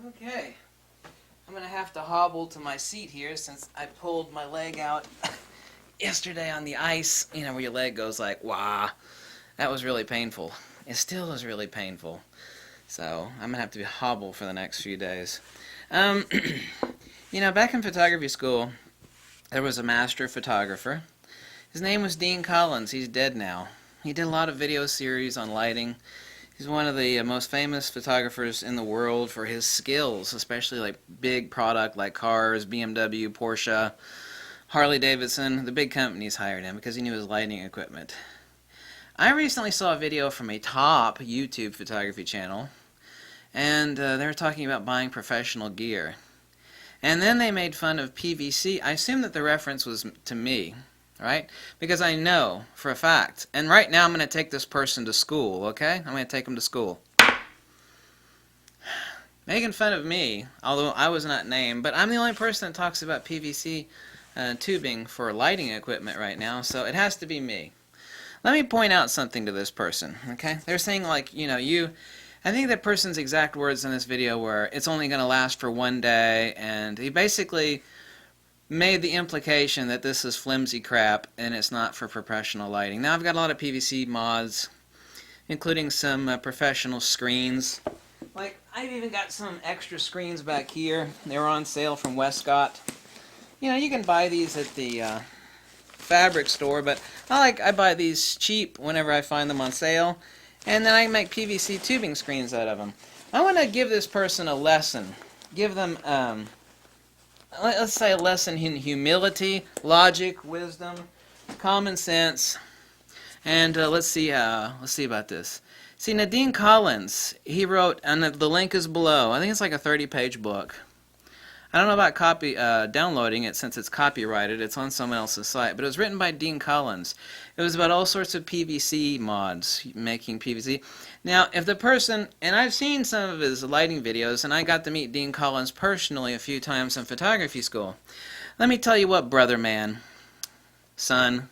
Okay, I'm going to have to hobble to my seat here since I pulled my leg out yesterday on the ice, you know, where your leg goes like, wah. That was really painful. It still is really painful. So I'm going to have to hobble for the next few days. You know, back in photography school, there was a master photographer. His name was Dean Collins. He's dead now. He did a lot of video series on lighting. He's one of the most famous photographers in the world for his skills, especially like big product like cars, BMW, Porsche, Harley Davidson. The big companies hired him because he knew his lighting equipment. I recently saw a video from a top YouTube photography channel, and they were talking about buying professional gear. And then they made fun of PVC. I assume that the reference was to me, right? Because I know for a fact. And right now I'm going to take this person to school, okay? I'm going to take him to school. Making fun of me, although I was not named, but I'm the only person that talks about PVC tubing for lighting equipment right now, so it has to be me. Let me point out something to this person, okay? They're saying like, you know, I think that person's exact words in this video were, it's only going to last for one day, and he basically made the implication that this is flimsy crap and it's not for professional lighting. Now I've got a lot of PVC mods, including some professional screens. Like, I've even got some extra screens back here. They were on sale from Westcott. You know, you can buy these at the fabric store, but I buy these cheap whenever I find them on sale, and then I make PVC tubing screens out of them. I want to give this person a lesson. Give them, let's say, a lesson in humility, logic, wisdom, common sense, and let's see about this. See, Nadine Collins, he wrote, and the link is below. I think it's like a 30-page book. I don't know about downloading it since it's copyrighted. It's on someone else's site. But it was written by Dean Collins. It was about all sorts of PVC mods, making PVC. Now, if the person, and I've seen some of his lighting videos, and I got to meet Dean Collins personally a few times in photography school. Let me tell you what, brother man, son,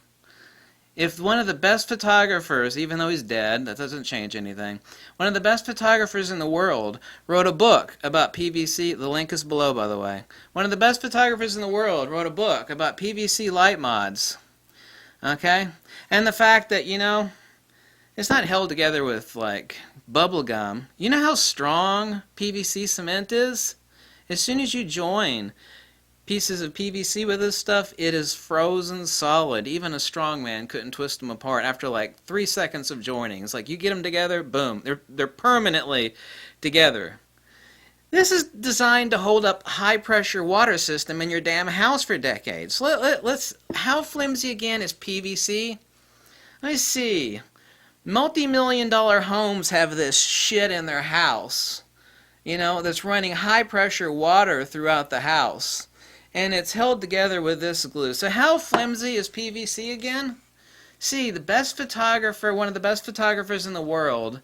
if one of the best photographers, even though he's dead, that doesn't change anything, one of the best photographers in the world wrote a book about PVC, the link is below by the way, one of the best photographers in the world wrote a book about PVC light mods, okay? And the fact that, you know, it's not held together with like bubble gum. You know how strong PVC cement is? As soon as you join pieces of PVC with this stuff, it is frozen solid. Even a strong man couldn't twist them apart after like 3 seconds of joining. It's like you get them together, boom, they're permanently together. This is designed to hold up high pressure water system in your damn house for decades. How flimsy again is PVC? Let me see. Multi-million-dollar homes have this shit in their house, you know, that's running high pressure water throughout the house. And it's held together with this glue. So how flimsy is PVC again? See, the best photographer, one of the best photographers in the world,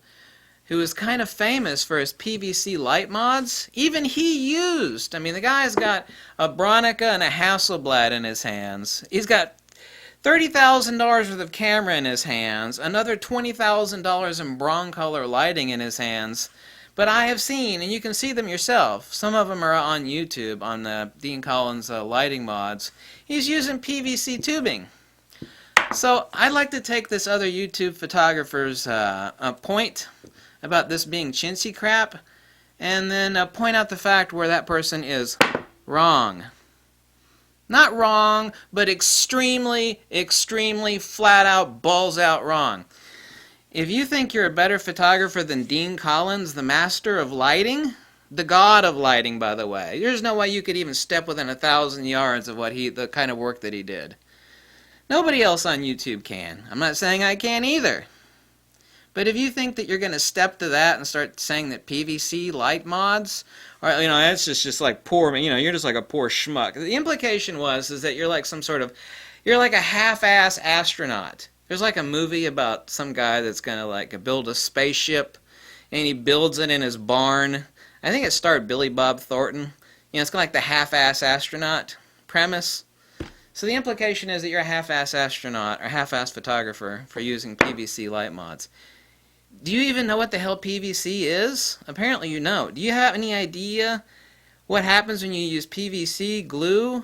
who is kind of famous for his PVC light mods, even he used, I mean, the guy's got a Bronica and a Hasselblad in his hands. He's got $30,000 worth of camera in his hands, another $20,000 in Broncolor lighting in his hands. But I have seen, and you can see them yourself, some of them are on YouTube, on the Dean Collins lighting mods. He's using PVC tubing. So I'd like to take this other YouTube photographer's point about this being chintzy crap, and then point out the fact where that person is wrong. Not wrong, but extremely, extremely flat out, balls out wrong. If you think you're a better photographer than Dean Collins, the master of lighting, the god of lighting, by the way, there's no way you could even step within 1,000 yards of the kind of work that he did. Nobody else on YouTube can. I'm not saying I can either. But if you think that you're going to step to that and start saying that PVC light mods, or, you know, that's just like poor, you know, you're just like a poor schmuck. The implication is that you're like you're like a half-ass astronaut. There's like a movie about some guy that's going to like build a spaceship, and he builds it in his barn. I think it starred Billy Bob Thornton. You know, it's kind of like the half-ass astronaut premise. So the implication is that you're a half-ass astronaut or half-ass photographer for using PVC light mods. Do you even know what the hell PVC is? Apparently you know. Do you have any idea what happens when you use PVC glue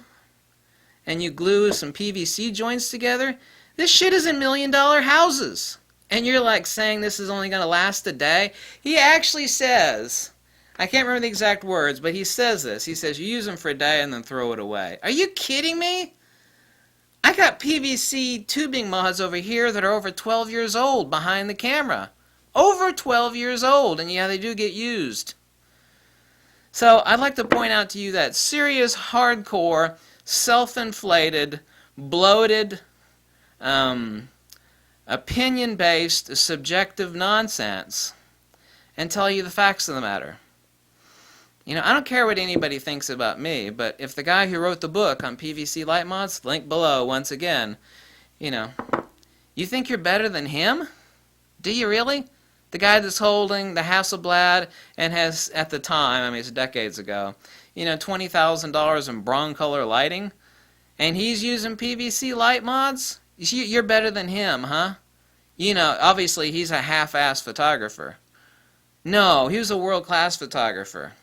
and you glue some PVC joints together? This shit is in $1,000,000 houses. And you're like saying this is only going to last a day? He actually says, I can't remember the exact words, but he says this. He says you use them for a day and then throw it away. Are you kidding me? I got PVC tubing mods over here that are over 12 years old behind the camera. Over 12 years old, and yeah, they do get used. So I'd like to point out to you that serious, hardcore, self-inflated, bloated, opinion-based, subjective nonsense and tell you the facts of the matter. You know, I don't care what anybody thinks about me, but if the guy who wrote the book on PVC light mods, link below once again, you know, you think you're better than him? Do you really? The guy that's holding the Hasselblad and has, at the time, I mean it's decades ago, you know, $20,000 in Broncolor lighting, and he's using PVC light mods? You're better than him, huh? You know, obviously he's a half-assed photographer. No, he was a world-class photographer.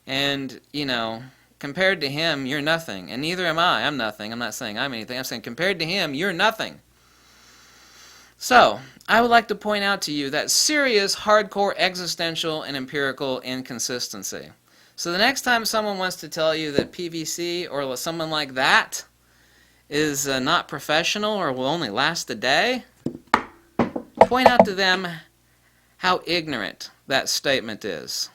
And, you know, compared to him, you're nothing. And neither am I. I'm nothing. I'm not saying I'm anything. I'm saying compared to him, you're nothing. So, I would like to point out to you that serious, hardcore, existential, and empirical inconsistency. So the next time someone wants to tell you that PVC or someone like that is not professional or will only last a day, point out to them how ignorant that statement is.